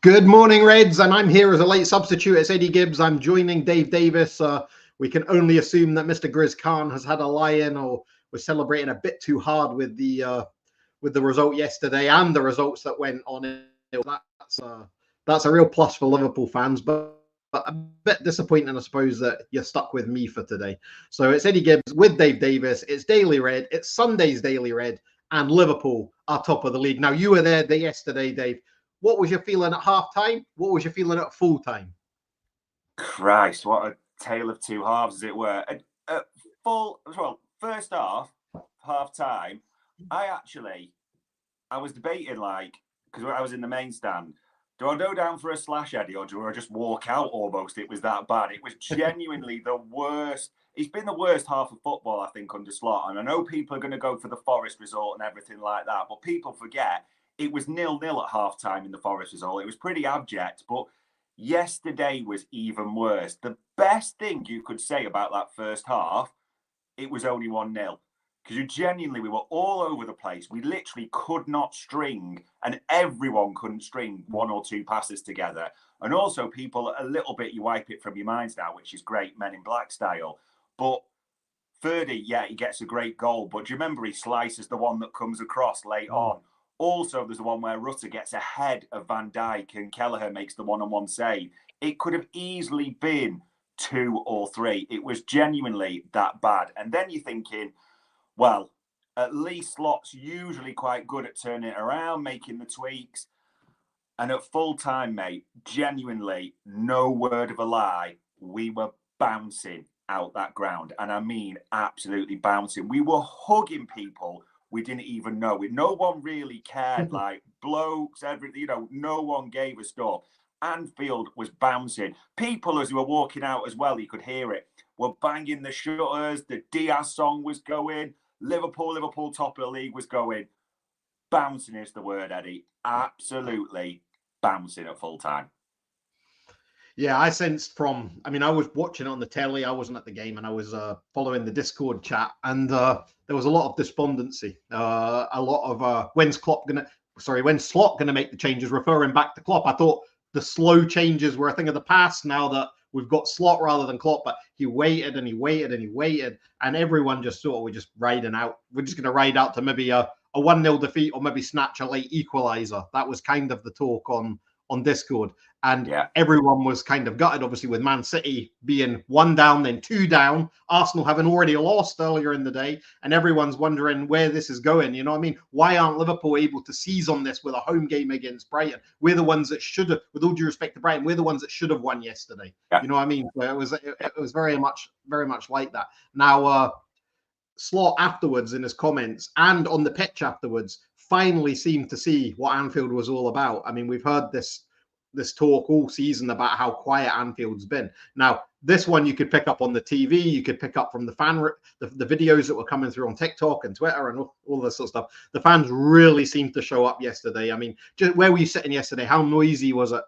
Good morning, Reds, and I'm here as a late substitute. It's Eddie Gibbs. I'm joining Dave Davis. We can only assume that Mr. Grizz Khan has had a lie-in or was celebrating a bit too hard with the result yesterday and the results that went on. That's a real plus for Liverpool fans, but a bit disappointing, I suppose, that you're stuck with me for today. So it's Eddie Gibbs with Dave Davis. It's Daily Red. It's Sunday's Daily Red, and Liverpool are top of the league. Now, you were there yesterday, Dave. What was your feeling at half time? What was your feeling at full time? Christ, what a tale of two halves, as it were. First half time, I was debating, because I was in the main stand, do I go down for a slash, Eddie, or do I just walk out almost? It was that bad. It was genuinely the worst. It's been the worst half of football, I think, under Slot. And I know people are going to go for the Forest result and everything like that, but people forget it was 0-0 at half time in the Forest result. It was pretty abject, but yesterday was even worse. The best thing you could say about that first half, it was only 1-0. Because we were all over the place. We literally could not string, and everyone couldn't string one or two passes together. And also, people a little bit, you wipe it from your minds now, which is great, Men in Black style. But Ferdy, yeah, he gets a great goal. But do you remember he slices the one that comes across late on? Also, there's the one where Rutter gets ahead of Van Dijk and Kelleher makes the one-on-one save. It could have easily been 2 or 3. It was genuinely that bad. And then you're thinking, well, at least Slot's usually quite good at turning it around, making the tweaks. And at full time, mate, genuinely, no word of a lie, we were bouncing out that ground. And I mean, absolutely bouncing. We were hugging people we didn't even know. No one really cared, like blokes, everything, no one gave a stuff. Anfield was bouncing. People, as we were walking out as well, you could hear it, were banging the shutters. The Diaz song was going. Liverpool, top of the league was going. Bouncing is the word, Eddie. Absolutely bouncing at full time. Yeah, I sensed I was watching it on the telly. I wasn't at the game, and I was following the Discord chat, and there was a lot of despondency. A lot of when's Slot gonna make the changes? Referring back to Klopp, I thought the slow changes were a thing of the past. Now that we've got Slot rather than Klopp, but he waited and he waited and he waited, and everyone just thought we're just riding out. We're just going to ride out to maybe a 1-0 defeat or maybe snatch a late equaliser. That was kind of the talk on Discord. And everyone was kind of gutted, obviously, with Man City being 1 down, then 2 down, Arsenal having already lost earlier in the day, and everyone's wondering where this is going. You know what I mean? Why aren't Liverpool able to seize on this with a home game against Brighton? We're the ones that should have, with all due respect to Brighton, we're the ones that should have won yesterday. You know what I mean? So it was very much like that. Now, Slot afterwards in his comments and on the pitch afterwards finally seemed to see what Anfield was all about. I mean, we've heard this talk all season about how quiet Anfield's been. Now, this one you could pick up on the TV, you could pick up from the videos that were coming through on TikTok and Twitter and all this sort of stuff. The fans really seemed to show up yesterday. I mean, where were you sitting yesterday? How noisy was it?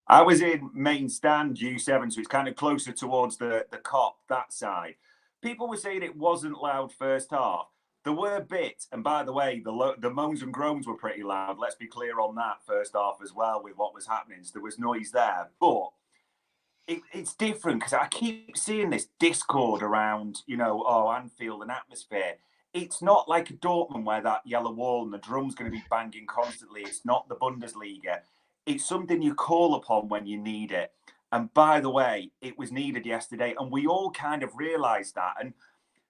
I was in main stand U7, so it's kind of closer towards the cop, that side. People were saying it wasn't loud first half. There were bits, and by the way, the moans and groans were pretty loud. Let's be clear on that first half as well with what was happening. So there was noise there. But it's different because I keep seeing this discord around, Anfield and atmosphere. It's not like a Dortmund where that yellow wall and the drum's going to be banging constantly. It's not the Bundesliga. It's something you call upon when you need it. And by the way, it was needed yesterday. And we all kind of realised that. And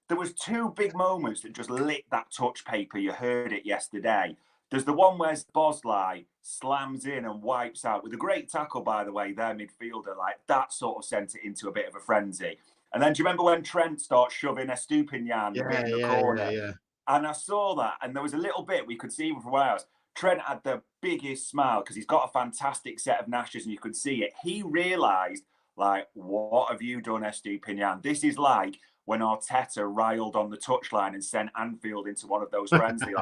there was 2 big moments that just lit that touch paper. You heard it yesterday. There's the one where Bosley slams in and wipes out with a great tackle, by the way, their midfielder. Like that sort of sent it into a bit of a frenzy. And then do you remember when Trent starts shoving Estupinian in the corner? Yeah. And I saw that, and there was a little bit we could see even from where Trent had the biggest smile because he's got a fantastic set of gnashes and you could see it. He realised, what have you done, Estupinian? This is like when Arteta riled on the touchline and sent Anfield into one of those frenzy,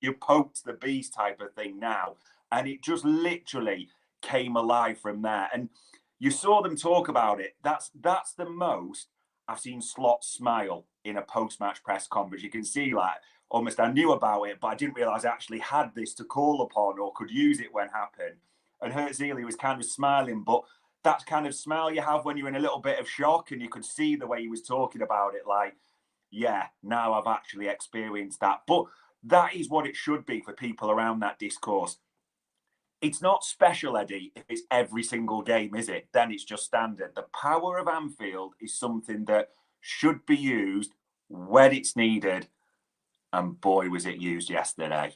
you poked the beast type of thing now. And it just literally came alive from there. And you saw them talk about it. That's the most I've seen Slot smile in a post-match press conference. You can see almost I knew about it, but I didn't realise I actually had this to call upon or could use it when happened. and Hertzeli was kind of smiling, but that kind of smile you have when you're in a little bit of shock, and you could see the way he was talking about it, like, yeah, now I've actually experienced that. But that is what it should be for people around that discourse. It's not special, Eddie, if it's every single game, is it? Then it's just standard. The power of Anfield is something that should be used when it's needed. And boy, was it used yesterday.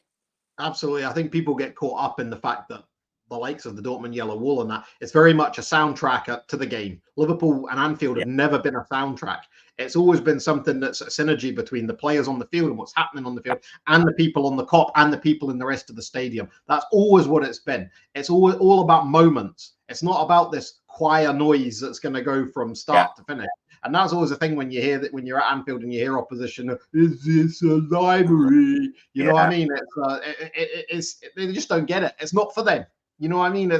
Absolutely. I think people get caught up in the fact that the likes of the Dortmund Yellow Wall and that, it's very much a soundtrack to the game. Liverpool and Anfield have never been a soundtrack. It's always been something that's a synergy between the players on the field and what's happening on the field and the people on the cop and the people in the rest of the stadium. That's always what it's been. It's all about moments. It's not about this choir noise that's going to go from start to finish. And that's always a thing when you hear that, when you're at Anfield and you hear opposition, is this a library? You know what I mean? They just don't get it. It's not for them. You know what I mean?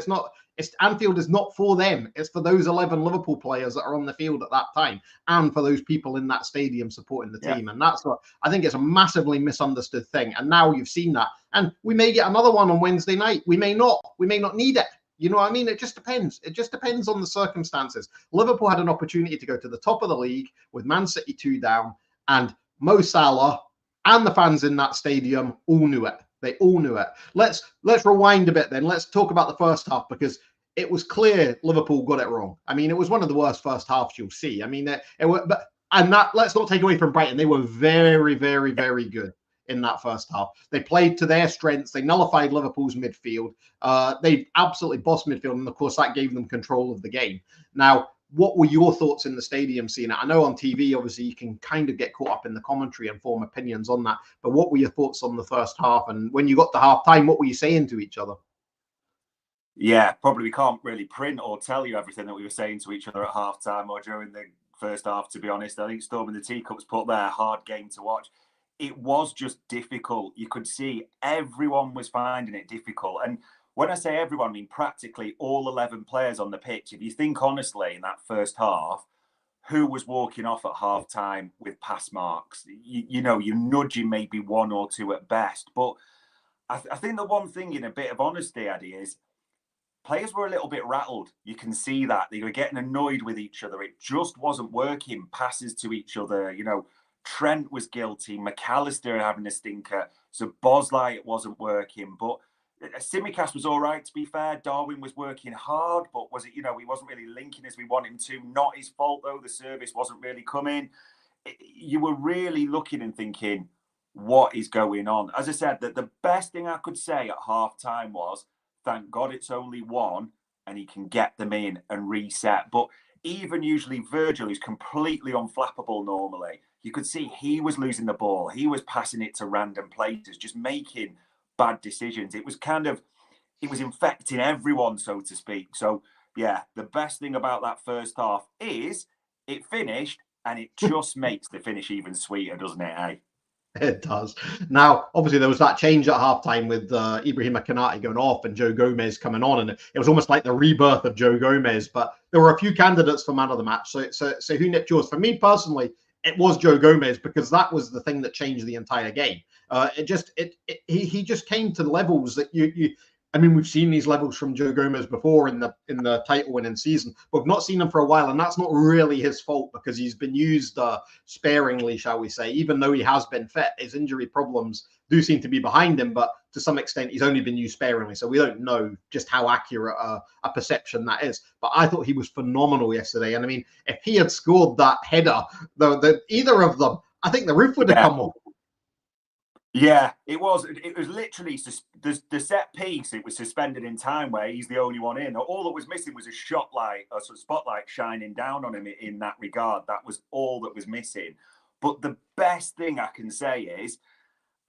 Anfield is not for them. It's for those 11 Liverpool players that are on the field at that time, and for those people in that stadium supporting the team. And that's what I think is a massively misunderstood thing. And now you've seen that. And we may get another one on Wednesday night. We may not. We may not need it. You know what I mean? It just depends. It just depends on the circumstances. Liverpool had an opportunity to go to the top of the league with Man City 2 down, and Mo Salah and the fans in that stadium all knew it. They all knew it. Let's rewind a bit then. Let's talk about the first half, because it was clear Liverpool got it wrong. I mean, it was one of the worst first halves you'll see. I mean, let's not take away from Brighton. They were very, very, very good in that first half. They played to their strengths. They nullified Liverpool's midfield. They absolutely bossed midfield, and of course that gave them control of the game. Now, what were your thoughts in the stadium seeing it? I know on TV, obviously, you can kind of get caught up in the commentary and form opinions on that. But what were your thoughts on the first half? And when you got to half time, what were you saying to each other? Yeah, probably we can't really print or tell you everything that we were saying to each other at half time or during the first half, to be honest. I think Storm and the Teacups put their hard game to watch. It was just difficult. You could see everyone was finding it difficult. And when I say everyone, I mean practically all 11 players on the pitch. If you think honestly, in that first half, who was walking off at half time with pass marks? You know, you're nudging maybe one or two at best. But I think the one thing, in a bit of honesty, Eddie, is players were a little bit rattled. You can see that. They were getting annoyed with each other. It just wasn't working. Passes to each other, you know. Trent was guilty. McAllister having a stinker. So Bosley, it wasn't working. But Tsimikas was all right, to be fair. Darwin was working hard, but was it, you know, he wasn't really linking as we want him to. Not his fault, though. The service wasn't really coming. You were really looking and thinking, what is going on? As I said, that the best thing I could say at half time was, thank God it's only one and he can get them in and reset. But even usually Virgil, who's completely unflappable normally, you could see he was losing the ball. He was passing it to random places, just making bad decisions. It was infecting everyone, so to speak. So, yeah, the best thing about that first half is it finished, and it just makes the finish even sweeter, doesn't it, eh? It does. Now, obviously, there was that change at halftime with Ibrahima Konate going off and Joe Gomez coming on, and it was almost like the rebirth of Joe Gomez. But there were a few candidates for man of the match. So who nipped yours? For me personally, it was Joe Gomez, because that was the thing that changed the entire game. He just came to levels that I mean, we've seen these levels from Joe Gomez before in the title winning season, but we've not seen him for a while, and that's not really his fault, because he's been used sparingly, shall we say. Even though he has been fit, his injury problems do seem to be behind him, but to some extent he's only been used sparingly, so we don't know just how accurate a perception that is. But I thought he was phenomenal yesterday, and I mean, if he had scored that header, either of them, I think the roof would have come off. Yeah, it was. It was literally the set piece. It was suspended in time, where he's the only one in. All that was missing was a spotlight shining down on him in that regard. That was all that was missing. But the best thing I can say is,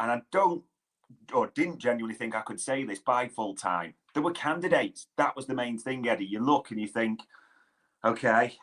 and I didn't genuinely think I could say this by full time, there were candidates. That was the main thing, Eddie. You look and you think, okay,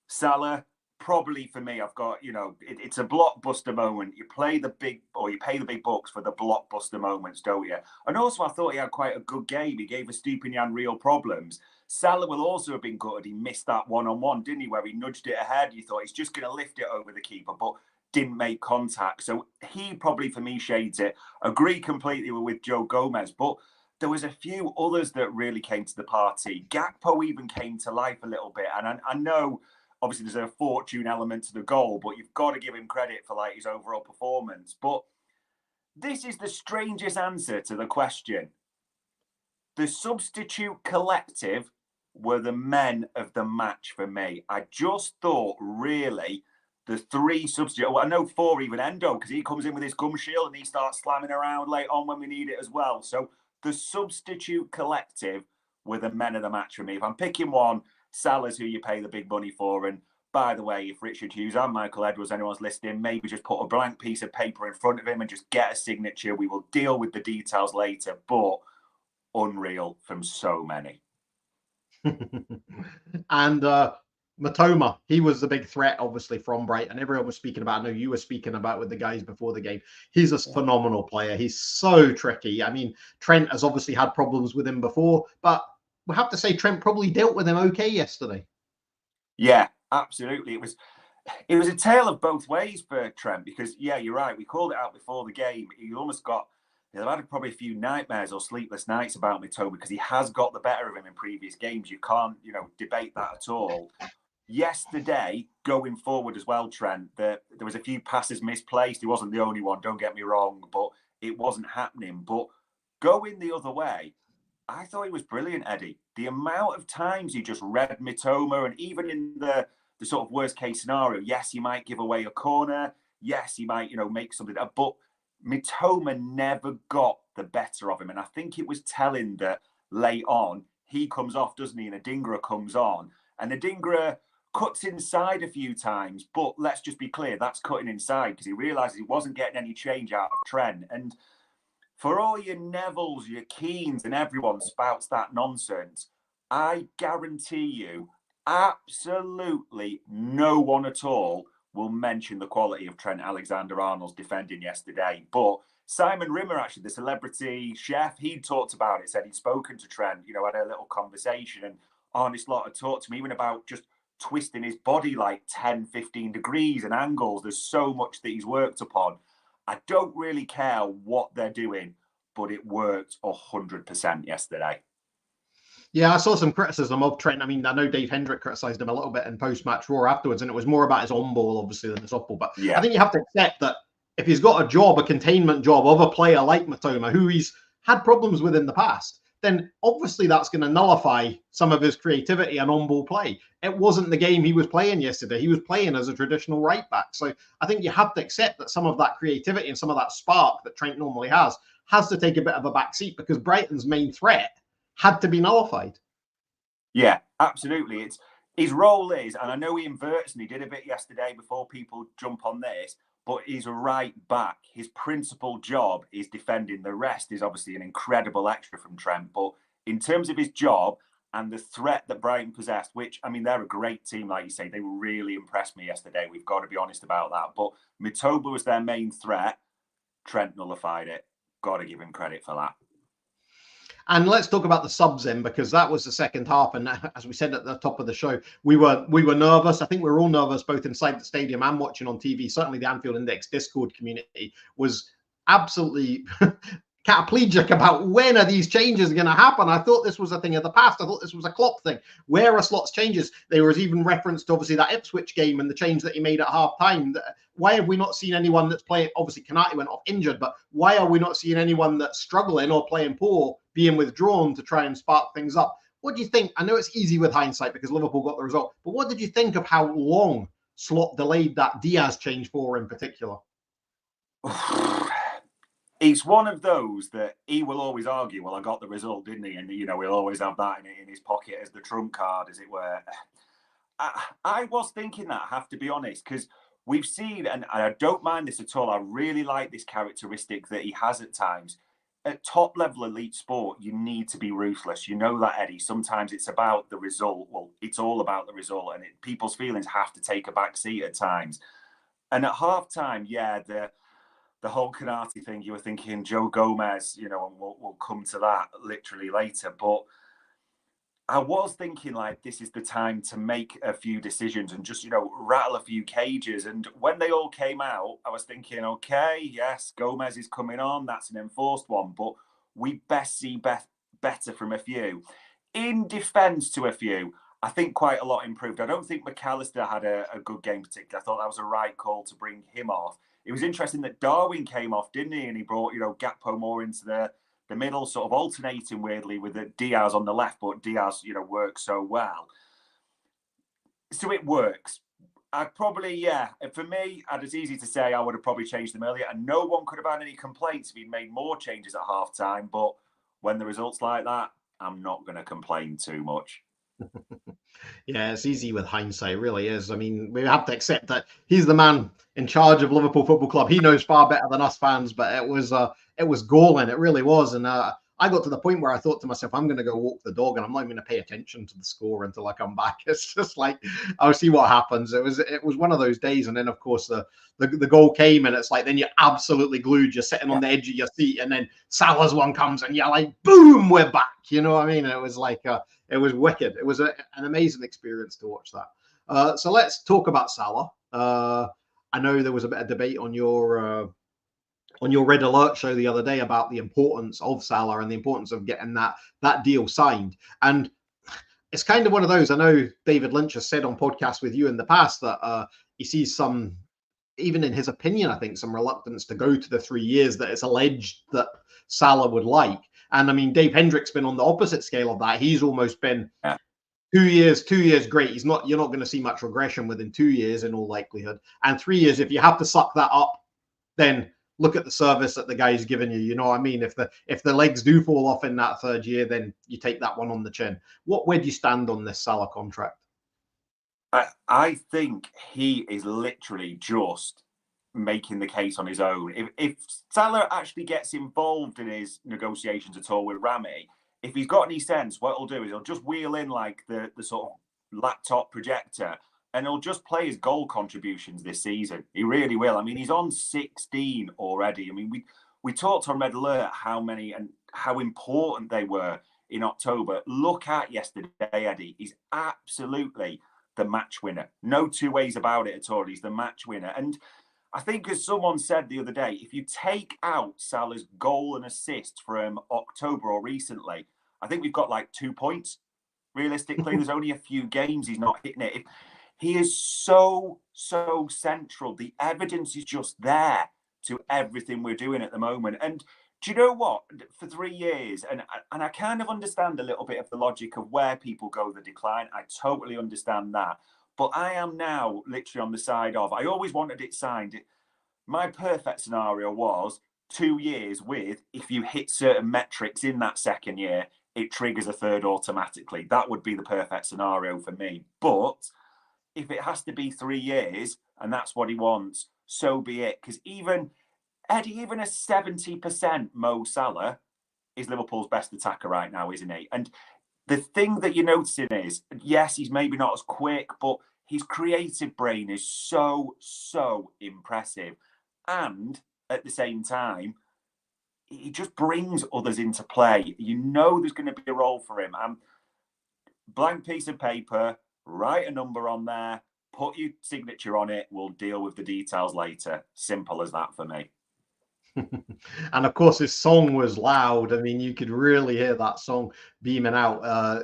Salah. Probably for me, I've got, you know, it's a blockbuster moment. You pay the big bucks for the blockbuster moments, don't you? And also, I thought he had quite a good game. He gave Estupinian real problems. Salah will also have been good. He missed that one-on-one, didn't he, where he nudged it ahead. You thought he's just going to lift it over the keeper, but didn't make contact. So he probably, for me, shades it. Agree completely with Joe Gomez. But there was a few others that really came to the party. Gakpo even came to life a little bit. And I know, obviously, there's a fortune element to the goal, but you've got to give him credit for like his overall performance. But this is the strangest answer to the question. The substitute collective were the men of the match for me. I just thought, really, the three substitutes, well, I know four, even Endo, because he comes in with his gum shield and he starts slamming around late on when we need it as well. So the substitute collective were the men of the match for me. If I'm picking one, Salah's who you pay the big money for. And by the way, if Richard Hughes and Michael Edwards, anyone's listening, maybe just put a blank piece of paper in front of him and just get a signature. We will deal with the details later, but unreal from so many. And Matoma, he was the big threat, obviously, from Brighton. Everyone was speaking about, I know you were speaking about with the guys before the game. He's a phenomenal player. He's so tricky. I mean, Trent has obviously had problems with him before, but we have to say Trent probably dealt with him okay yesterday. Yeah, absolutely. It was a tale of both ways for Trent because, yeah, you're right. We called it out before the game. He almost got, they've had probably a few nightmares or sleepless nights about Matoma because he has got the better of him in previous games. You can't, debate that at all. Yesterday, going forward as well, Trent, there was a few passes misplaced. He wasn't the only one, don't get me wrong, but it wasn't happening. But going the other way, I thought he was brilliant, Eddie. The amount of times he just read Matoma, and even in the sort of worst case scenario, yes, he might give away a corner. Yes, he might, make something. But Matoma never got the better of him. And I think it was telling that late on, he comes off, doesn't he? And Adingra comes on. And Adingra cuts inside a few times. But let's just be clear, that's cutting inside because he realises he wasn't getting any change out of Trent. And for all your Nevilles, your Keanes, and everyone spouts that nonsense, I guarantee you, absolutely no one at all will mention the quality of Trent Alexander-Arnold's defending yesterday. But Simon Rimmer, actually, the celebrity chef, he talked about it, said he'd spoken to Trent, had a little conversation. And Arne Slot had talked to me even about just twisting his body like 10, 15 degrees and angles. There's so much that he's worked upon. I don't really care what they're doing, but it worked 100% yesterday. Yeah, I saw some criticism of Trent. I mean, I know Dave Hendrick criticised him a little bit in post-match Raw afterwards, and it was more about his on-ball, obviously, than his off-ball. But yeah. I think you have to accept that if he's got a job, a containment job of a player like Matoma, who he's had problems with in the past, then obviously that's going to nullify some of his creativity and on-ball play. It wasn't the game he was playing yesterday. He was playing as a traditional right back. So I think you have to accept that some of that creativity and some of that spark that Trent normally has to take a bit of a back seat because Brighton's main threat had to be nullified. Yeah, absolutely. His role is, and I know he inverts and he did a bit yesterday before people jump on this, but he's a right back. His principal job is defending. The rest is obviously an incredible extra from Trent. But in terms of his job and the threat that Brighton possessed, which, I mean, they're a great team, like you say. They really impressed me yesterday. We've got to be honest about that. But Matoma was their main threat. Trent nullified it. Got to give him credit for that. And let's talk about the subs then, because that was the second half. And as we said at the top of the show, we were nervous. I think we were all nervous, both inside the stadium and watching on TV. Certainly the Anfield Index Discord community was absolutely cataplegic about when are these changes going to happen. I thought this was a thing of the past. I thought this was a Klopp thing. Where are Slot's changes? There was even reference to obviously that Ipswich game and the change that he made at half time. Why have we not seen anyone that's playing? Obviously, Kanate went off injured, but why are we not seeing anyone that's struggling or playing poor being withdrawn to try and spark things up? What do you think? I know it's easy with hindsight because Liverpool got the result, but what did you think of how long Slot delayed that Diaz change for in particular? It's one of those that he will always argue, well, I got the result, didn't he? And, he'll always have that in his pocket as the trump card, as it were. I was thinking that, I have to be honest, because we've seen, and I don't mind this at all, I really like this characteristic that he has at times. At top level elite sport, you need to be ruthless. You know that, Eddie. Sometimes it's about the result. Well, it's all about the result, and people's feelings have to take a back seat at times. And at halftime, yeah, the whole Kanate thing, you were thinking Joe Gomez, and we'll come to that literally later. But I was thinking, like, this is the time to make a few decisions and just, rattle a few cages. And when they all came out, I was thinking, okay, yes, Gomez is coming on. That's an enforced one. But we best see better from a few. In defence to a few, I think quite a lot improved. I don't think McAllister had a good game particularly. I thought that was a right call to bring him off. It was interesting that Darwin came off, didn't he? And he brought, Gakpo more into the middle, sort of alternating weirdly with Diaz on the left, but Diaz, works so well. So it works. I'd probably, for me, it's easy to say I would have probably changed them earlier, and no one could have had any complaints if he'd made more changes at half-time. But when the results like that, I'm not going to complain too much. Yeah, it's easy with hindsight, it really is. I mean, we have to accept that he's the man in charge of Liverpool Football Club. He knows far better than us fans, but it was galling. It really was. And I got to the point where I thought to myself, I'm going to go walk the dog and I'm not going to pay attention to the score until I come back. It's just like, I'll see what happens. It was one of those days. And then, of course, the goal came and it's like, then you're absolutely glued. You're sitting on the edge of your seat and then Salah's one comes and you're like, boom, we're back. You know what I mean? It was like, it was wicked. It was an amazing experience to watch that. So let's talk about Salah. I know there was a bit of debate on your Red Alert show the other day about the importance of Salah and the importance of getting that deal signed. And it's kind of one of those. I know David Lynch has said on podcasts with you in the past that he sees some, even in his opinion, I think, some reluctance to go to the 3 years that it's alleged that Salah would like. And I mean, Dave Hendrick's been on the opposite scale of that. He's almost been 2 years, great. You're not going to see much regression within 2 years in all likelihood. And 3 years, if you have to suck that up, then look at the service that the guy's given you. You know what I mean? If the legs do fall off in that third year, then you take that one on the chin. Where do you stand on this Salah contract? I think he is literally just making the case on his own. If Salah actually gets involved in his negotiations at all with Rami, if he's got any sense, what he'll do is he'll just wheel in like the sort of laptop projector and he'll just play his goal contributions this season. He really will. I mean, he's on 16 already. I mean, we talked on Red Alert how many and how important they were in October. Look at yesterday, Eddie. He's absolutely the match winner. No two ways about it at all. He's the match winner. And I think, as someone said the other day, if you take out Salah's goal and assist from October or recently, I think we've got like 2 points. Realistically, there's only a few games he's not hitting it. He is so central. The evidence is just there to everything we're doing at the moment. And do you know what? For 3 years, and I kind of understand a little bit of the logic of where people go the decline. I totally understand that. But I am now literally on the side of, I always wanted it signed. My perfect scenario was 2 years with, if you hit certain metrics in that second year, it triggers a third automatically. That would be the perfect scenario for me. But if it has to be 3 years and that's what he wants, so be it. Because even a 70% Mo Salah is Liverpool's best attacker right now, isn't he? And the thing that you're noticing is, yes, he's maybe not as quick, but his creative brain is so impressive. And at the same time, he just brings others into play. You know there's going to be a role for him. Blank piece of paper, write a number on there, put your signature on it. We'll deal with the details later. Simple as that for me. And of course, his song was loud. I mean, you could really hear that song beaming out,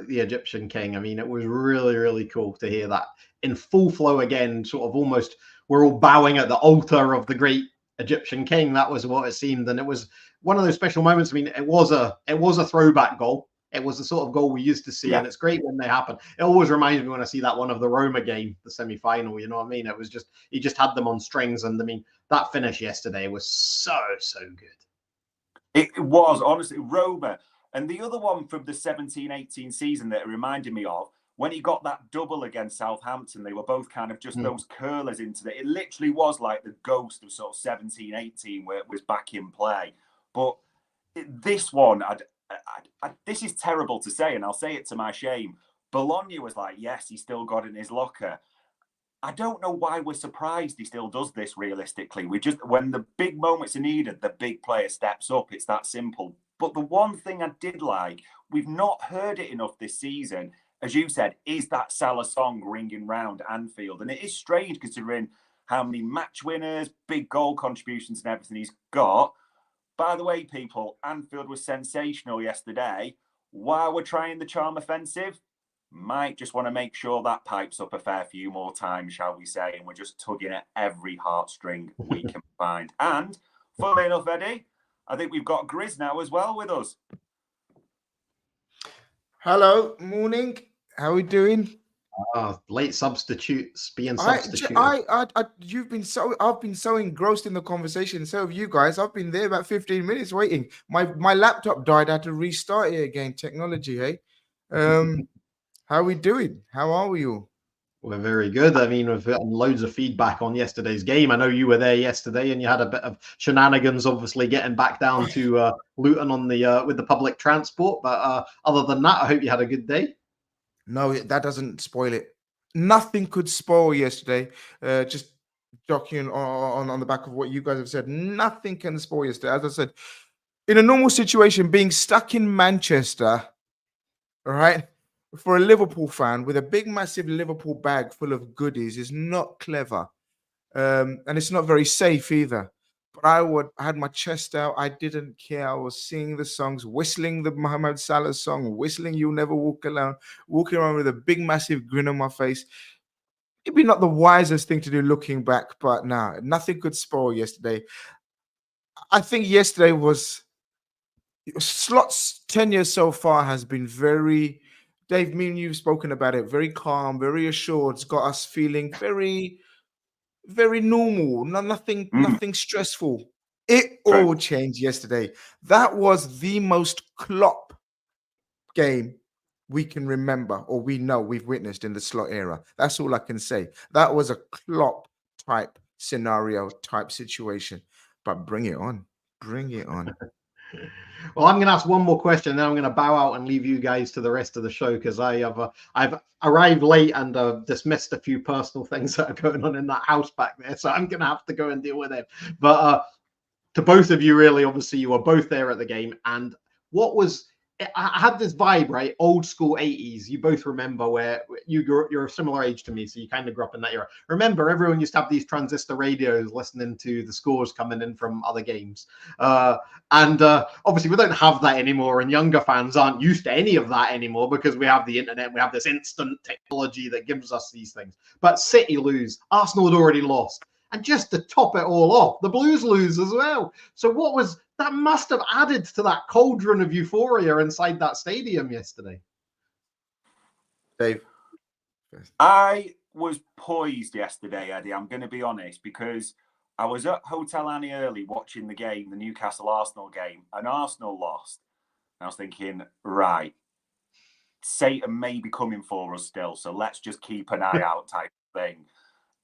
the Egyptian King. I mean, it was really cool to hear that in full flow again, sort of almost we're all bowing at the altar of the great Egyptian King. That was what it seemed. And it was one of those special moments. I mean, it was a throwback goal. It was the sort of goal we used to see, and it's great when they happen. It always reminds me when I see that one of the Roma game, the semi-final, you know what I mean? It was just, he just had them on strings, and I mean, that finish yesterday was so good. It was, honestly, Roma. And the other one from the 17-18 season that it reminded me of, when he got that double against Southampton, they were both kind of just those curlers into it. It literally was like the ghost of sort of 17-18 where it was back in play. But this one, this is terrible to say, and I'll say it to my shame. Bologna was like, yes, he still got it in his locker. I don't know why we're surprised he still does this realistically. We just, when the big moments are needed, the big player steps up. It's that simple. But the one thing I did like, we've not heard it enough this season, as you said, is that Salah song ringing round Anfield. And it is strange considering how many match winners, big goal contributions and everything he's got. By the way, people, Anfield was sensational yesterday. while we're trying the charm offensive, might just want to make sure that pipes up a fair few more times, shall we say, and we're just tugging at every heartstring we can find. And funnily enough, Eddie, I think we've got Grizz now as well with us. Hello, morning. How are we doing? Late substitutes being substituted. I've been so engrossed in the conversation. So have you guys. I've been there about 15 minutes waiting. My laptop died. I had to restart it again. Technology, hey. How are we doing? How are we all? We're very good. I mean, we've gotten loads of feedback on yesterday's game. I know you were there yesterday, and you had a bit of shenanigans, obviously getting back down to Luton on the with the public transport. But other than that, I hope you had a good day. No, that doesn't spoil it. Nothing could spoil yesterday. Just jockeying on the back of what you guys have said. Nothing can spoil yesterday. As I said, in a normal situation, being stuck in Manchester, all right, for a Liverpool fan with a big, massive Liverpool bag full of goodies is not clever. And it's not very safe either. But I had my chest out. I didn't care. I was singing the songs, whistling the Mohamed Salah song, whistling You'll Never Walk Alone, walking around with a big, massive grin on my face. It'd be not the wisest thing to do looking back, but nah, nothing could spoil yesterday. I think yesterday was Slot's tenure so far has been very, Dave, me and you've spoken about it, very calm, very assured. It's got us feeling very, very normal. Nothing stressful. It all changed yesterday. That was the most Klopp game we can remember, or we know we've witnessed in the Slot era. That's all I can say. That was a Klopp type scenario, type situation. But bring it on. Bring it on. Well, I'm going to ask one more question, and then I'm going to bow out and leave you guys to the rest of the show because I've arrived late and dismissed a few personal things that are going on in that house back there, so I'm going to have to go and deal with it. But to both of you, really, obviously, you were both there at the game, and what was I had this vibe, right? Old school 80s. You both remember where you're a similar age to me, so you kind of grew up in that era. Remember, everyone used to have these transistor radios listening to the scores coming in from other games. And obviously, we don't have that anymore, and younger fans aren't used to any of that anymore because we have the internet, we have this instant technology that gives us these things. But City lose, Arsenal had already lost. And just to top it all off, the Blues lose as well. So that must have added to that cauldron of euphoria inside that stadium yesterday. Dave? I was poised yesterday, Eddie, I'm going to be honest, because I was at Hotel Annie early watching the game, the Newcastle-Arsenal game, and Arsenal lost. And I was thinking, right, Satan may be coming for us still, so let's just keep an eye out type of thing.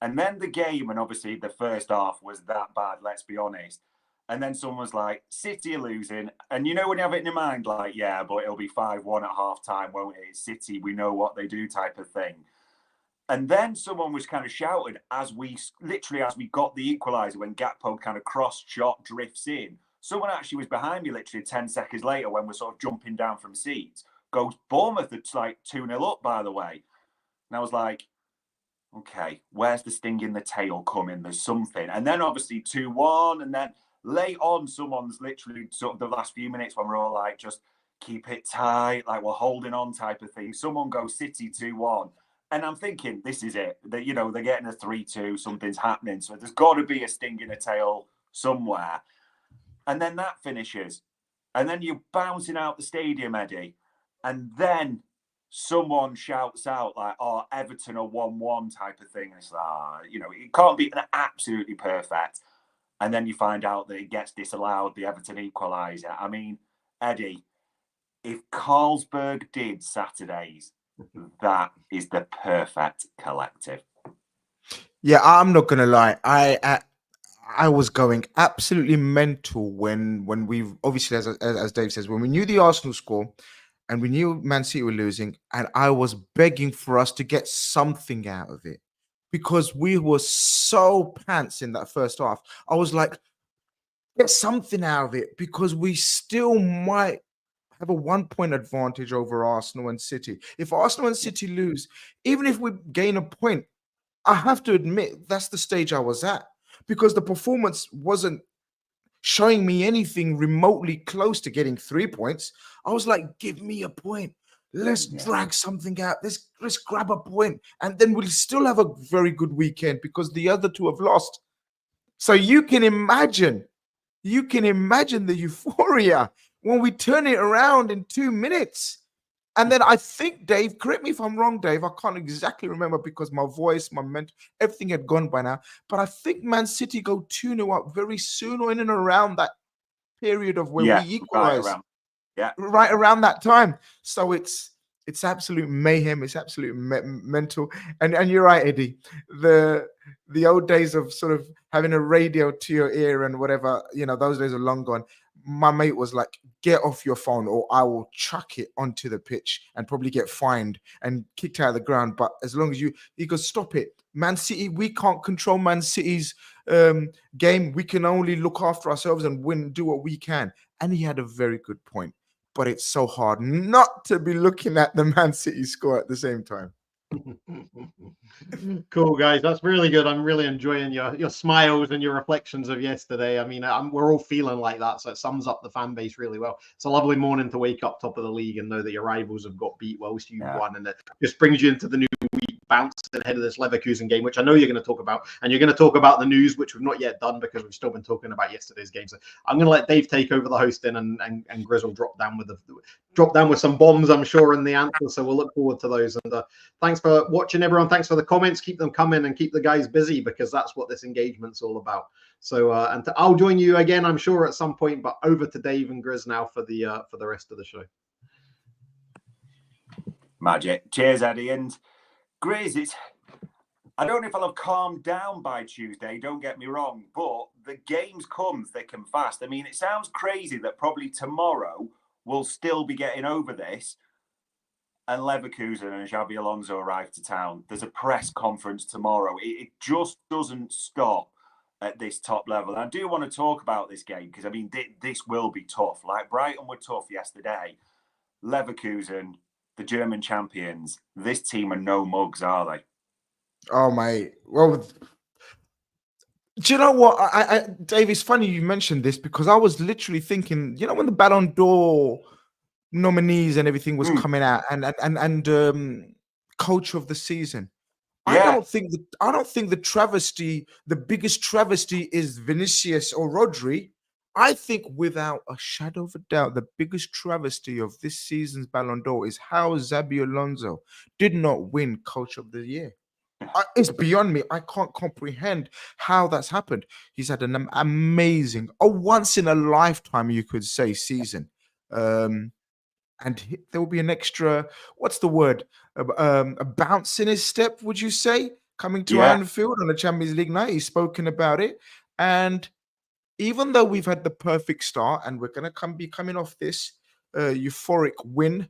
And then the game, and obviously the first half was that bad, let's be honest. And then someone was like, City are losing. And you know when you have it in your mind, like, yeah, but it'll be 5-1 at half-time, won't it? It's City, we know what they do type of thing. And then someone was kind of shouting as we got the equaliser when Gakpo kind of cross-shot drifts in. Someone actually was behind me literally 10 seconds later when we're sort of jumping down from seats. Goes, Bournemouth, it's like 2-0 up, by the way. And I was like, okay, where's the sting in the tail coming? There's something. And then obviously 2-1. And then late on, someone's literally sort of the last few minutes when we're all like, just keep it tight, like we're holding on type of thing. Someone goes City 2-1. And I'm thinking, this is it. They're getting a 3-2, something's happening. So there's got to be a sting in the tail somewhere. And then that finishes. And then you're bouncing out the stadium, Eddie. And then someone shouts out like, oh, Everton are 1-1 type of thing. And it's like, it can't be absolutely perfect. And then you find out that it gets disallowed, the Everton equaliser. I mean, Eddie, if Carlsberg did Saturdays, that is the perfect collective. Yeah, I'm not going to lie. I was going absolutely mental when we obviously, as Dave says, when we knew the Arsenal score, and we knew Man City were losing, and I was begging for us to get something out of it because we were so pants in that first half. I was like, get something out of it because we still might have a 1-point advantage over Arsenal and City. If Arsenal and City lose, even if we gain a point, I have to admit that's the stage I was at because the performance wasn't showing me anything remotely close to getting 3 points. I was like, give me a point. Let's drag something out. Let's grab a point. And then we'll still have a very good weekend because the other two have lost. So you can imagine the euphoria when we turn it around in 2 minutes. And then I think, Dave, correct me if I'm wrong, Dave, I can't exactly remember because my voice, my mental, everything had gone by now. But I think Man City go 2-0 up very soon or in and around that period of where we equalize. Right around that time. So it's absolute mayhem. It's absolute mental. And you're right, Eddie. The old days of sort of having a radio to your ear and whatever, those days are long gone. My mate was like, get off your phone or I will chuck it onto the pitch and probably get fined and kicked out of the ground. But as long as he goes, stop it. Man City, we can't control Man City's game. We can only look after ourselves and do what we can. And he had a very good point. But it's so hard not to be looking at the Man City score at the same time. Cool, guys. That's really good. I'm really enjoying your smiles and your reflections of yesterday. I mean, we're all feeling like that, so it sums up the fan base really well. It's a lovely morning to wake up top of the league and know that your rivals have got beat whilst you've won, and it just brings you into the new week bouncing ahead of this Leverkusen game, which I know you're going to talk about, and you're going to talk about the news, which we've not yet done because we've still been talking about yesterday's game. So I'm going to let Dave take over the hosting, and Grizz will drop down with some bombs, I'm sure, in the answer. So we'll look forward to those. And thanks for watching, everyone. Thanks for the comments. Keep them coming and keep the guys busy because that's what this engagement's all about. So I'll join you again, I'm sure, at some point. But over to Dave and Grizz now for the rest of the show. Magic. Cheers, Eddie. And Grizz, I don't know if I'll have calmed down by Tuesday, don't get me wrong, but the games come thick and fast. I mean, it sounds crazy that probably tomorrow we'll still be getting over this and Leverkusen and Xabi Alonso arrive to town. There's a press conference tomorrow. It just doesn't stop at this top level. And I do want to talk about this game because, I mean, this will be tough. Like Brighton were tough yesterday. Leverkusen, the German champions, this team are no mugs, are they? Oh, mate. Well, do you know what? Dave, it's funny you mentioned this because I was literally thinking, when the Ballon d'Or nominees and everything was coming out and coach of the season. I don't think the travesty, the biggest travesty is Vinicius or Rodri. I think without a shadow of a doubt, the biggest travesty of this season's Ballon d'Or is how Xabi Alonso did not win coach of the year. It's beyond me. I can't comprehend how that's happened. He's had an amazing, a once in a lifetime, you could say, season. And there will be an extra, what's the word? A bounce in his step, would you say? Coming to Anfield on the Champions League night. He's spoken about it. And even though we've had the perfect start and we're going to be coming off this euphoric win,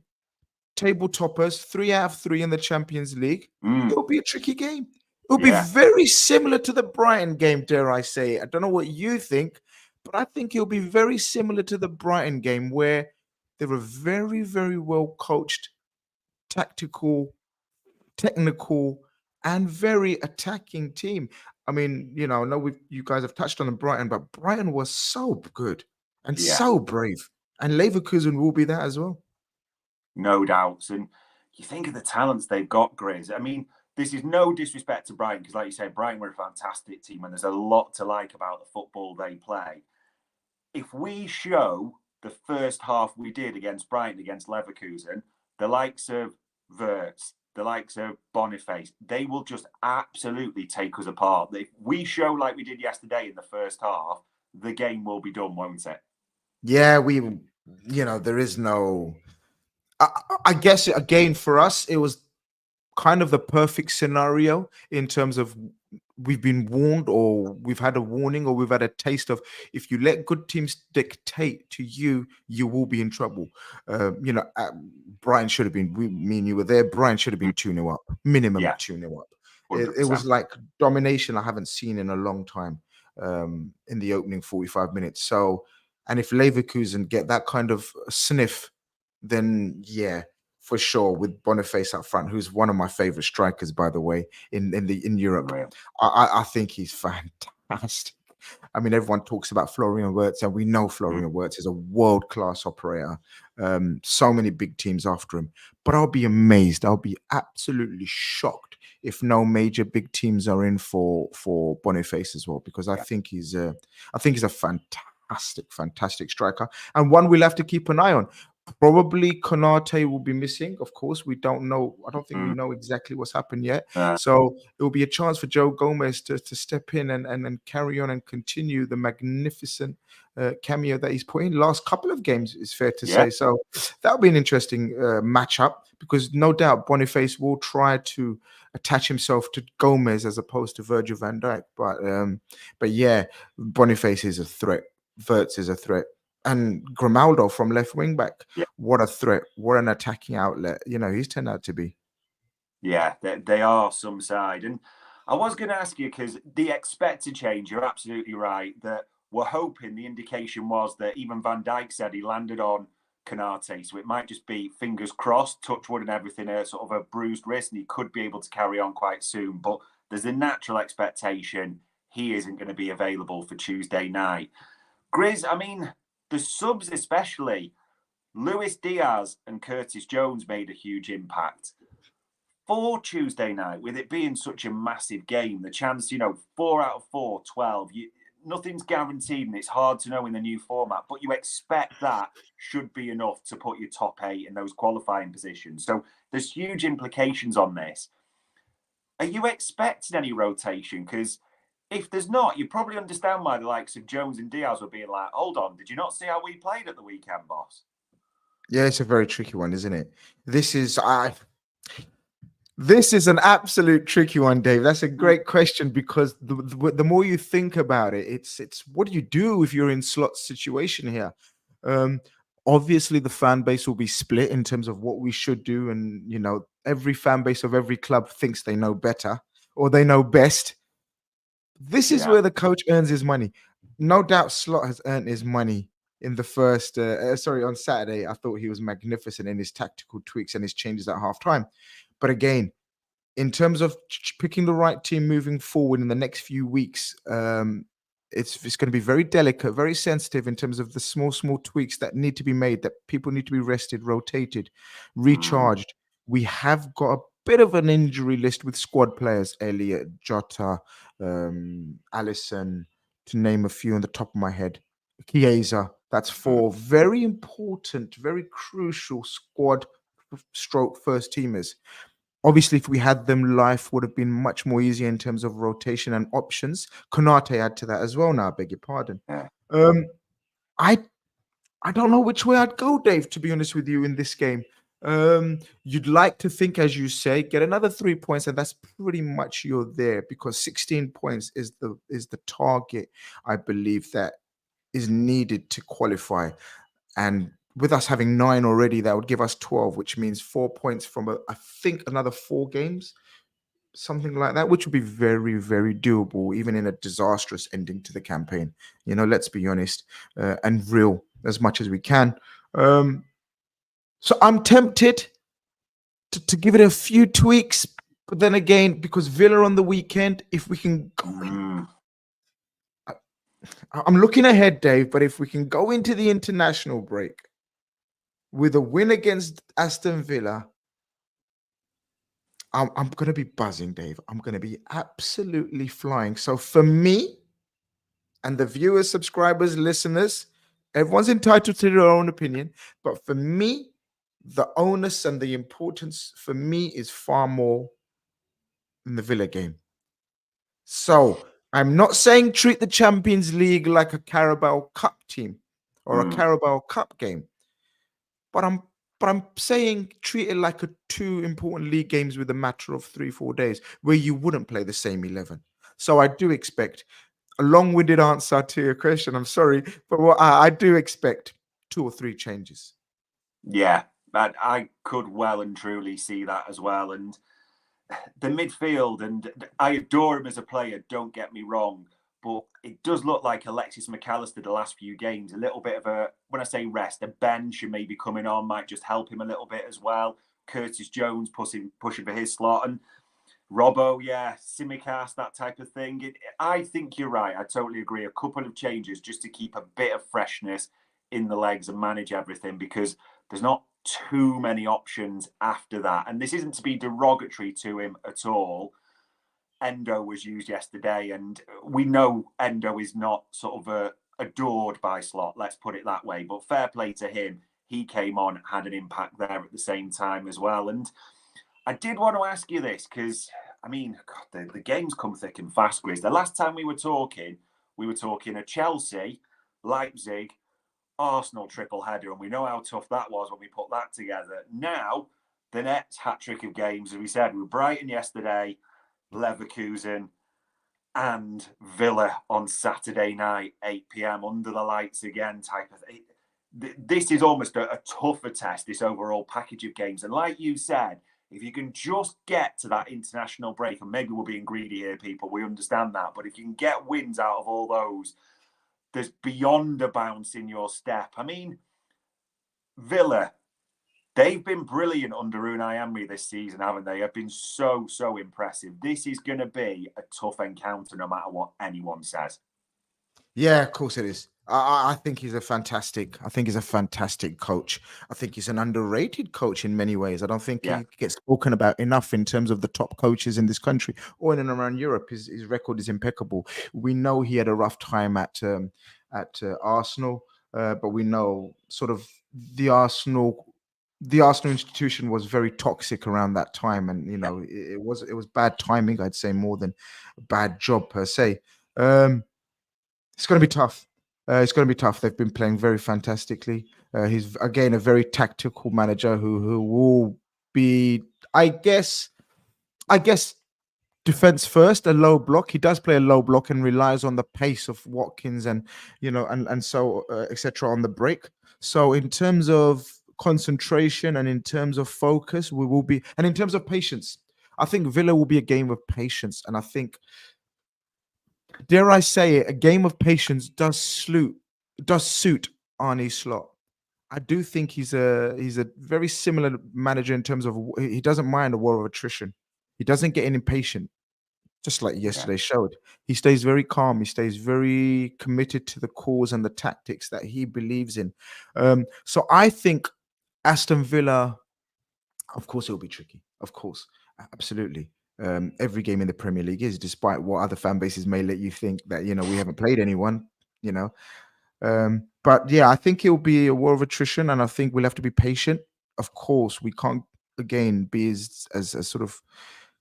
table toppers, 3 out of 3 in the Champions League, it'll be a tricky game. It'll be very similar to the Brighton game, dare I say. I don't know what you think, but I think it'll be very similar to the Brighton game where they're a very, very well coached, tactical, technical, and very attacking team. I mean, I know you guys have touched on Brighton, but Brighton was so good and so brave. And Leverkusen will be that as well. No doubts. And you think of the talents they've got, Grizz. I mean, this is no disrespect to Brighton, because like you said, Brighton were a fantastic team and there's a lot to like about the football they play. If we show the first half we did against Brighton, against Leverkusen, the likes of Wirtz, the likes of Boniface, they will just absolutely take us apart. If we show like we did yesterday in the first half, the game will be done, won't it? Yeah, there is no... I guess, again, for us, it was kind of the perfect scenario in terms of we've been warned, or we've had a warning, or we've had a taste of, if you let good teams dictate to you, you will be in trouble. Brighton should have been, me and you were there, Brighton should have been 2-0 up, minimum 2-0 up. It was like domination I haven't seen in a long time in the opening 45 minutes. So, and if Leverkusen get that kind of sniff, then for sure, with Boniface up front, who's one of my favorite strikers, by the way, in Europe. Real. I think he's fantastic. I mean, everyone talks about Florian Wirtz, and we know Florian Wirtz is a world-class operator. So many big teams after him. But I'll be amazed. I'll be absolutely shocked if no major big teams are in for Boniface as well, because I think he's a fantastic striker, and one we'll have to keep an eye on. Probably Konate will be missing. Of course, we don't know. I don't think we know exactly what's happened yet. So it will be a chance for Joe Gomez to step in and carry on and continue the magnificent cameo that he's put in last couple of games, is fair to say. So that'll be an interesting matchup, because no doubt Boniface will try to attach himself to Gomez as opposed to Virgil van Dijk. But yeah, Boniface is a threat. Wirtz is a threat. And Grimaldo from left wing back, what a threat, what an attacking outlet. He's turned out to be. Yeah, they are some side. And I was going to ask you, because the expected change, you're absolutely right, that we're hoping, the indication was that even Van Dijk said he landed on Konate. So it might just be fingers crossed, touch wood and everything, a sort of a bruised wrist, and he could be able to carry on quite soon. But there's a natural expectation he isn't going to be available for Tuesday night. Grizz, I mean, the subs especially, Luis Diaz and Curtis Jones made a huge impact. For Tuesday night, with it being such a massive game, the chance, 4 out of 4, 12, nothing's guaranteed, and it's hard to know in the new format, but you expect that should be enough to put your top 8 in those qualifying positions. So there's huge implications on this. Are you expecting any rotation? Because if there's not, you probably understand why the likes of Jones and Diaz were being like, hold on, did you not see how we played at the weekend, boss? Yeah, it's a very tricky one, isn't it? This is an absolute tricky one, Dave. That's a great question, because the more you think about it, it's what do you do if you're in Slot's situation here? Obviously, the fan base will be split in terms of what we should do, and every fan base of every club thinks they know better or they know best. This is where the coach earns his money. No doubt Slot has earned his money in the first, on Saturday. I thought he was magnificent in his tactical tweaks and his changes at halftime. But again, in terms of picking the right team moving forward in the next few weeks, it's going to be very delicate, very sensitive in terms of the small tweaks that need to be made, that people need to be rested, rotated, recharged. We have got a bit of an injury list with squad players, Elliot, Jota, Alisson, to name a few on the top of my head. Chiesa, that's 4 very important, very crucial squad stroke first teamers. Obviously, if we had them, life would have been much more easier in terms of rotation and options. Konate add to that as well now, I beg your pardon. I don't know which way I'd go, Dave, to be honest with you, in this game. You'd like to think, as you say, get another 3 points, and that's pretty much you're there, because 16 points is the target, I believe, that is needed to qualify. And with us having 9 already, that would give us 12, which means 4 points from, I think, another 4 games, something like that, which would be very, very doable, even in a disastrous ending to the campaign. Let's be honest and real as much as we can. So I'm tempted to give it a few tweaks, but then again, because Villa on the weekend, if we can go in, I'm looking ahead, Dave, but if we can go into the international break with a win against Aston Villa, I'm going to be buzzing, Dave. I'm going to be absolutely flying. So for me and the viewers, subscribers, listeners, everyone's entitled to their own opinion. But for me, the onus and the importance for me is far more than the Villa game. So I'm not saying treat the Champions League like a Carabao Cup team or a Carabao Cup game, but I'm saying treat it like 2 important league games with a matter of 3-4 days where you wouldn't play the same 11. So I do expect a long-winded answer to your question. I'm sorry, but I do expect 2 or 3 changes. Yeah, but I could well and truly see that as well. And the midfield, and I adore him as a player, don't get me wrong, but it does look like Alexis McAllister the last few games, a little bit of a, when I say rest, a bench and maybe coming on might just help him a little bit as well. Curtis Jones pushing for his slot. And Robbo, Simicast, that type of thing. I think you're right. I totally agree. A couple of changes just to keep a bit of freshness in the legs and manage everything, because there's not too many options after that. And this isn't to be derogatory to him at all. Endo was used yesterday, and we know Endo is not sort of adored by Slot, let's put it that way. But fair play to him. He came on, had an impact there at the same time as well. And I did want to ask you this because, I mean, God, the games come thick and fast, Grizz. The last time we were talking a Chelsea, Leipzig, Arsenal triple header, and we know how tough that was when we put that together. Now, the next hat-trick of games, as we said, we were Brighton yesterday, Leverkusen, and Villa on Saturday night, 8 p.m, under the lights again type of thing. This is almost a tougher test, this overall package of games. And like you said, if you can just get to that international break, and maybe we're being greedy here, people, we understand that, but if you can get wins out of all those, there's beyond a bounce in your step. I mean, Villa, they've been brilliant under Unai Emery this season, haven't they? Have been so impressive. This is going to be a tough encounter no matter what anyone says. Yeah, of course it is. I think he's a fantastic coach. I think he's an underrated coach in many ways. I don't think he gets spoken about enough in terms of the top coaches in this country or in and around Europe. His record is impeccable. We know he had a rough time at Arsenal, but we know sort of the Arsenal institution was very toxic around that time, and you know it was bad timing. I'd say more than a bad job per se. It's going to be tough. It's going to be tough. They've been playing very fantastically. He's again a very tactical manager who will be, I guess, defense first, a low block. He does play a low block and relies on the pace of Watkins and so etc. on the break. So in terms of concentration and in terms of focus, we will be, and in terms of patience, I think Villa will be a game of patience, and I think, dare I say it, a game of patience does suit Arne Slot. I do think he's a very similar manager in terms of he doesn't mind a war of attrition. He doesn't get impatient, just like yesterday showed. He stays very calm. He stays very committed to the cause and the tactics that he believes in. So I think Aston Villa, of course, it will be tricky. Of course, absolutely. Every game in the Premier League is, despite what other fan bases may let you think that we haven't played anyone. But yeah, I think it will be a war of attrition, and I think we'll have to be patient. Of course, we can't again be as sort of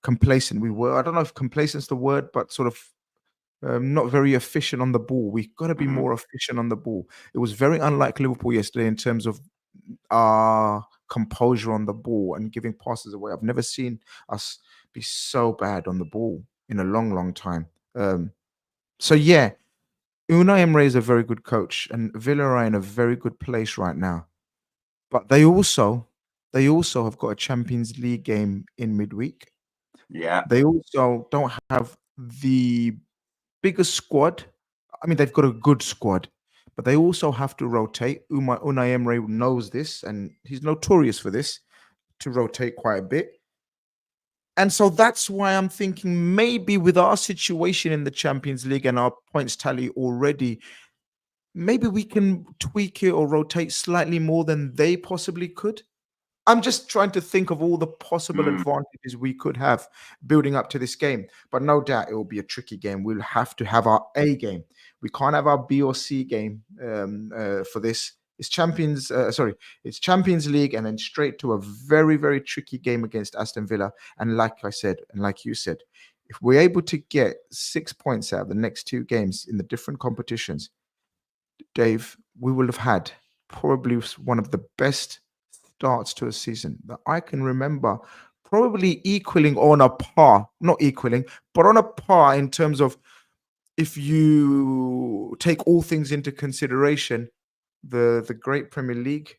complacent we were. I don't know if complacent's the word, but sort of not very efficient on the ball. We've got to be more efficient on the ball. It was very unlike Liverpool yesterday in terms of our composure on the ball and giving passes away. I've never seen us be so bad on the ball in a long time. So yeah, Unai Emery is a very good coach, and Villa are in a very good place right now. But they also have got a Champions League game in midweek. Yeah. They also don't have the biggest squad. I mean, they've got a good squad, but they also have to rotate. Unai Emery knows this, and he's notorious for this, to rotate quite a bit. And so that's why I'm thinking maybe with our situation in the Champions League and our points tally already, maybe we can tweak it or rotate slightly more than they possibly could. I'm just trying to think of all the possible advantages we could have building up to this game. But no doubt it will be a tricky game. We'll have to have our A game. We can't have our B or C game for this. It's Champions League, and then straight to a very, very tricky game against Aston Villa. And like I said, and like you said, if we're able to get 6 points out of the next two games in the different competitions, Dave, we will have had probably one of the best starts to a season that I can remember, probably equaling on a par, not equaling, but on a par in terms of, if you take all things into consideration, the great Premier League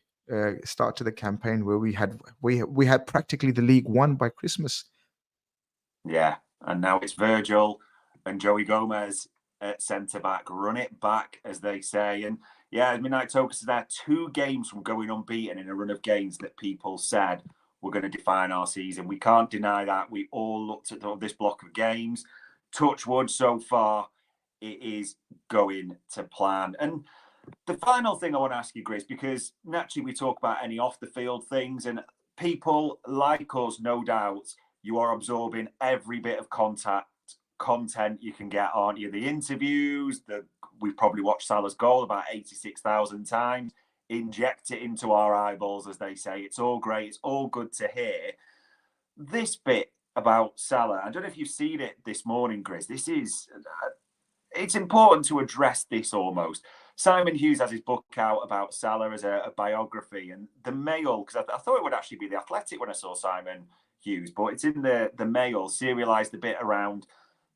start to the campaign where we had practically the league won by Christmas. Yeah, and now it's Virgil and Joey Gomez at centre back. Run it back, as they say. And yeah, Midnight Tokus is there 2 games from going unbeaten in a run of games that people said were going to define our season. We can't deny that. We all looked at this block of games. Touch wood, so far, it is going to plan. And the final thing I want to ask you, Grizz, because naturally we talk about any off-the-field things, and people like us, no doubt, you are absorbing every bit of content you can get, aren't you? The interviews, we've probably watched Salah's goal about 86,000 times. Inject it into our eyeballs, as they say. It's all great. It's all good to hear. This bit about Salah, I don't know if you've seen it this morning, Grizz. It's important to address this almost. Simon Hughes has his book out about Salah as a biography, and the Mail, because I thought it would actually be the Athletic when I saw Simon Hughes, but it's in the Mail, serialised a bit around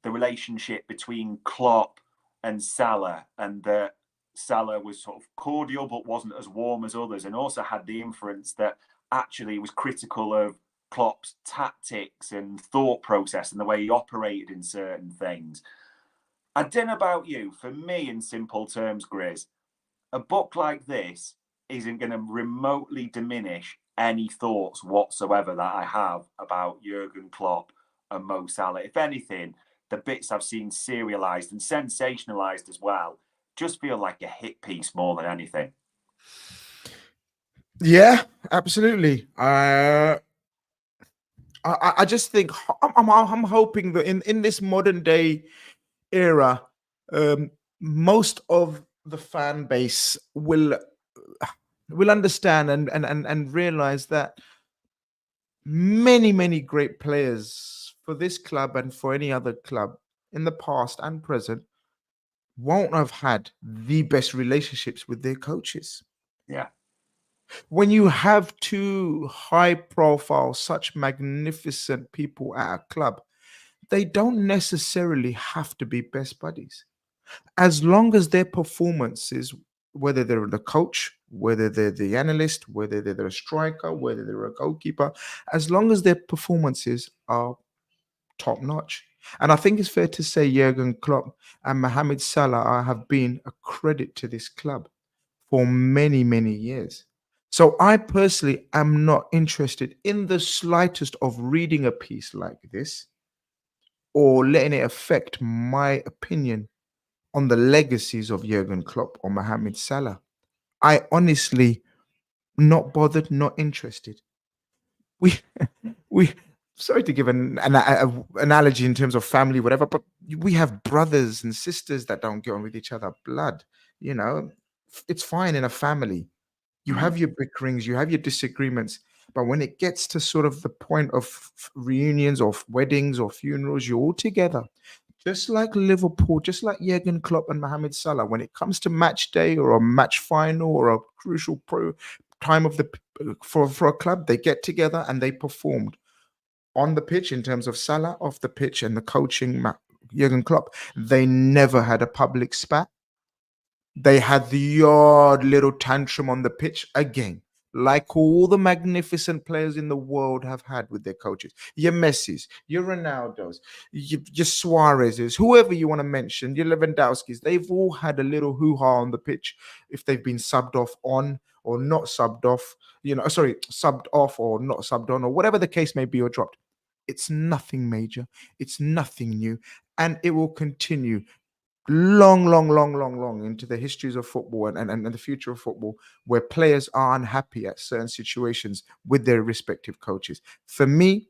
the relationship between Klopp and Salah, and that Salah was sort of cordial but wasn't as warm as others, and also had the inference that actually was critical of Klopp's tactics and thought process and the way he operated in certain things. I don't know about you. For me, in simple terms, Grizz, a book like this isn't going to remotely diminish any thoughts whatsoever that I have about Jurgen Klopp and Mo Salah. If anything, the bits I've seen serialised and sensationalised as well just feel like a hit piece more than anything. Yeah, absolutely. I just think I'm hoping that in this modern day era, most of the fan base will understand and realize that many great players for this club and for any other club in the past and present won't have had the best relationships with their coaches. Yeah. When you have two high profile, such magnificent people at a club, they don't necessarily have to be best buddies. As long as their performances, whether they're the coach, whether they're the analyst, whether they're a striker, whether they're a goalkeeper, as long as their performances are top notch. And I think it's fair to say Jurgen Klopp and Mohamed Salah have been a credit to this club for many years. So I personally am not interested in the slightest of reading a piece like this or letting it affect my opinion on the legacies of Jurgen Klopp or Mohamed Salah. I honestly not bothered, not interested. We sorry to give an analogy in terms of family, whatever, but we have brothers and sisters that don't get on with each other. Blood, it's fine in a family. You have your bickerings, you have your disagreements, but when it gets to sort of the point of reunions or weddings or funerals, you're all together. Just like Liverpool, just like Jurgen Klopp and Mohamed Salah, when it comes to match day or a match final or a crucial time of for a club, they get together and they performed on the pitch in terms of Salah, off the pitch and the coaching, Jurgen Klopp. They never had a public spat. They had the odd little tantrum on the pitch again, like all the magnificent players in the world have had with their coaches. Your Messis, your Ronaldos, your Suarez's, whoever you want to mention, your Lewandowski's, they've all had a little hoo-ha on the pitch if they've been subbed off on or not subbed off, subbed off or not subbed on, or whatever the case may be, or dropped. It's nothing major. It's nothing new. And it will continue long into the histories of football and the future of football, where players are unhappy at certain situations with their respective coaches. For me,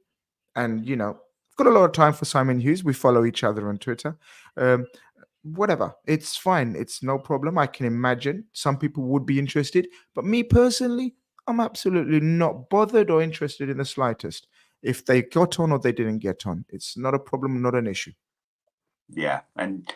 and I've got a lot of time for Simon Hughes. We follow each other on Twitter. Whatever, it's fine. It's no problem. I can imagine some people would be interested, but me personally, I'm absolutely not bothered or interested in the slightest. If they got on or they didn't get on, it's not a problem, not an issue. Yeah, and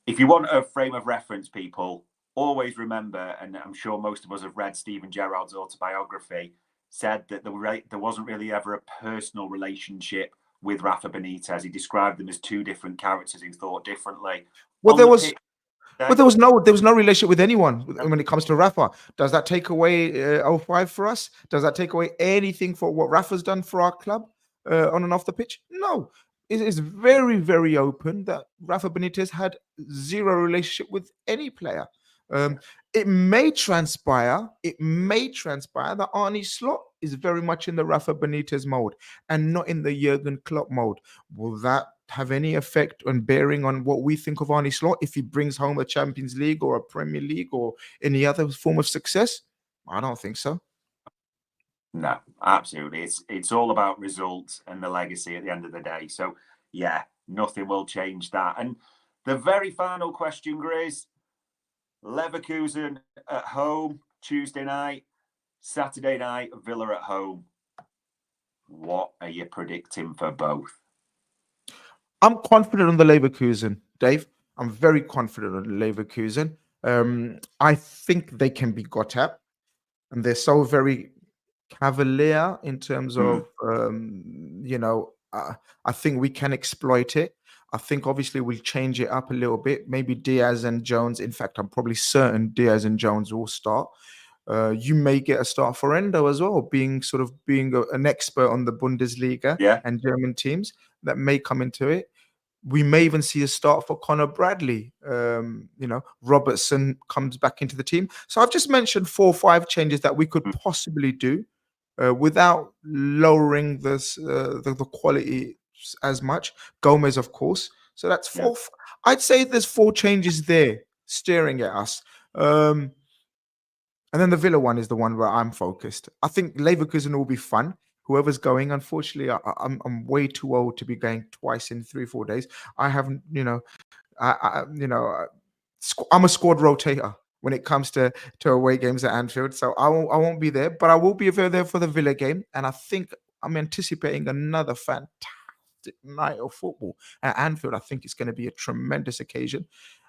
if you want a frame of reference, people, always remember, and I'm sure most of us have read Steven Gerrard's autobiography, said that there wasn't really ever a personal relationship with Rafa Benitez. He described them as two different characters who thought differently. Well, there was no relationship with anyone when it comes to Rafa. Does that take away 05 for us? Does that take away anything for what Rafa's done for our club on and off the pitch? No. It is very open that Rafa Benitez had zero relationship with any player. it may transpire that Arnie Slot is very much in the Rafa Benitez mode and not in the Jurgen Klopp mode. Will that have any effect on bearing on what we think of Arnie Slot if he brings home a Champions League or a Premier League or any other form of success? I don't think so. No, absolutely. It's all about results and the legacy at the end of the day. So yeah, nothing will change that. And the very final question, Grizz, Leverkusen at home Tuesday night, Saturday night, Villa at home. What are you predicting for both? I'm confident on the Leverkusen, Dave. I'm very confident on the Leverkusen. I think they can be got at, and they're so very cavalier in terms of, I think we can exploit it. I think obviously we'll change it up a little bit. Maybe Diaz and Jones. In fact, I'm probably certain Diaz and Jones will start. You may get a start for Endo as well, being an expert on the Bundesliga and German teams that may come into it. We may even see a start for Connor Bradley. Robertson comes back into the team. So I've just mentioned 4 or 5 changes that we could possibly do without lowering the quality as much. Gomez, of course. So that's 4. Yeah. I'd say there's 4 changes there staring at us. And then the Villa one is the one where I'm focused. I think Leverkusen will be fun. Whoever's going, unfortunately, I'm way too old to be going twice in 3-4 days. I haven't, I'm a squad rotator when it comes to away games at Anfield, so I won't be there, but I will be there for the Villa game, and I think I'm anticipating another fantastic night of football at Anfield. I think it's going to be a tremendous occasion.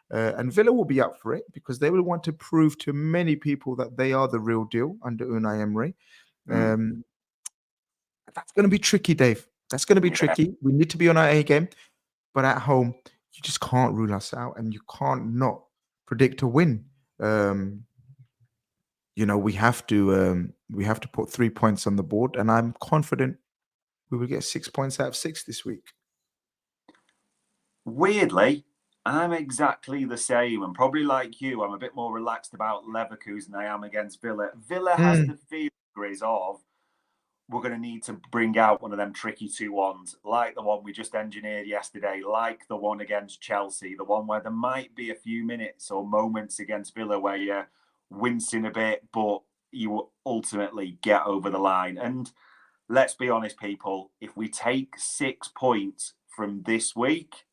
And Villa will be up for it because they will want to prove to many people that they are the real deal under Unai Emery. That's going to be tricky, Dave. That's going to be tricky. We need to be on our A game, but at home, you just can't rule us out, and you can't not predict a win. We have to put 3 points on the board, and I'm confident we will get 6 points out of 6 this week. Weirdly, I'm exactly the same, and probably like you, I'm a bit more relaxed about Leverkusen than I am against Villa. Villa has the feeling, Grizz, of we're going to need to bring out one of them tricky 2-1s, like the one we just engineered yesterday, like the one against Chelsea, the one where there might be a few minutes or moments against Villa where you're wincing a bit, but you will ultimately get over the line. And let's be honest, people, if we take 6 points from this week,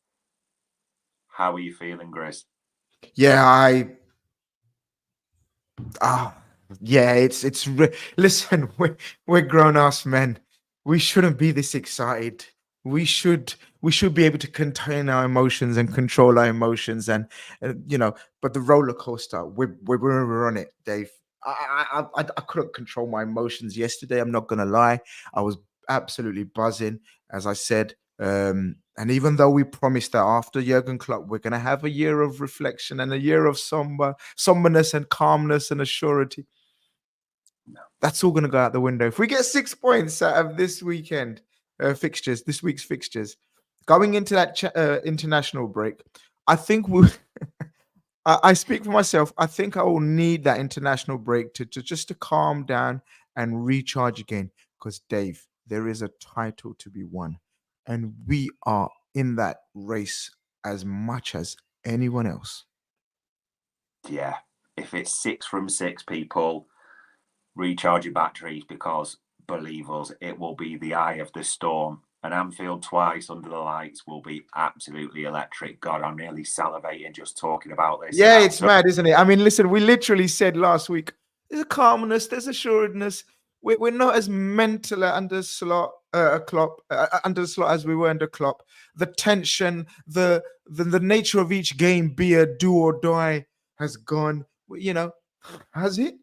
how are you feeling, Grizz? Yeah, listen, we're grown-ass men. We shouldn't be this excited. We should be able to contain our emotions and control our emotions, and but the roller coaster, we're on it, Dave. I couldn't control my emotions yesterday. I'm not gonna lie. I was absolutely buzzing, as I said. And even though we promised that after Jurgen Klopp, we're going to have a year of reflection and a year of somberness and calmness and assurity, that's all going to go out the window. If we get 6 points out of this weekend fixtures, this week's fixtures, going into that international break, I think I speak for myself. I think I will need that international break to calm down and recharge again. Because Dave, there is a title to be won. And we are in that race as much as anyone else. Yeah. If it's 6 from 6, people, recharge your batteries, because believe us, it will be the eye of the storm. And Anfield twice under the lights will be absolutely electric. God, I'm nearly salivating just talking about this. Yeah, it's mad, isn't it? I mean, listen, we literally said last week, there's a calmness, there's assuredness. We're not as mental under Klopp as we were under Klopp. The tension, the nature of each game, be a do or die, has gone. Has it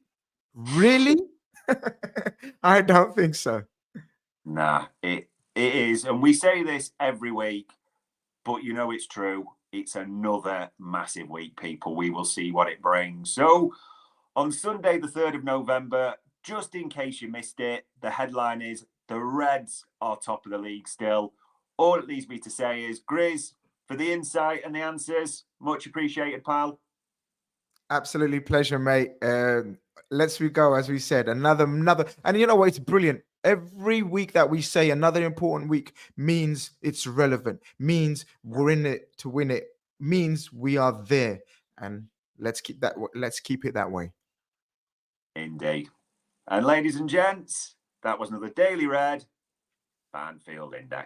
really? I don't think so. Nah, it is, and we say this every week, but it's true. It's another massive week, people. We will see what it brings. So on Sunday, the 3rd of November, just in case you missed it, the headline is the Reds are top of the league still. All it leaves me to say is, Grizz, for the insight and the answers, much appreciated, pal. Absolutely pleasure, mate. Let's go, as we said, another, and you know what? It's brilliant. Every week that we say another important week means it's relevant, means we're in it to win it, means we are there, and let's keep it that way. Indeed. And ladies and gents, that was another Daily Red Anfield Index.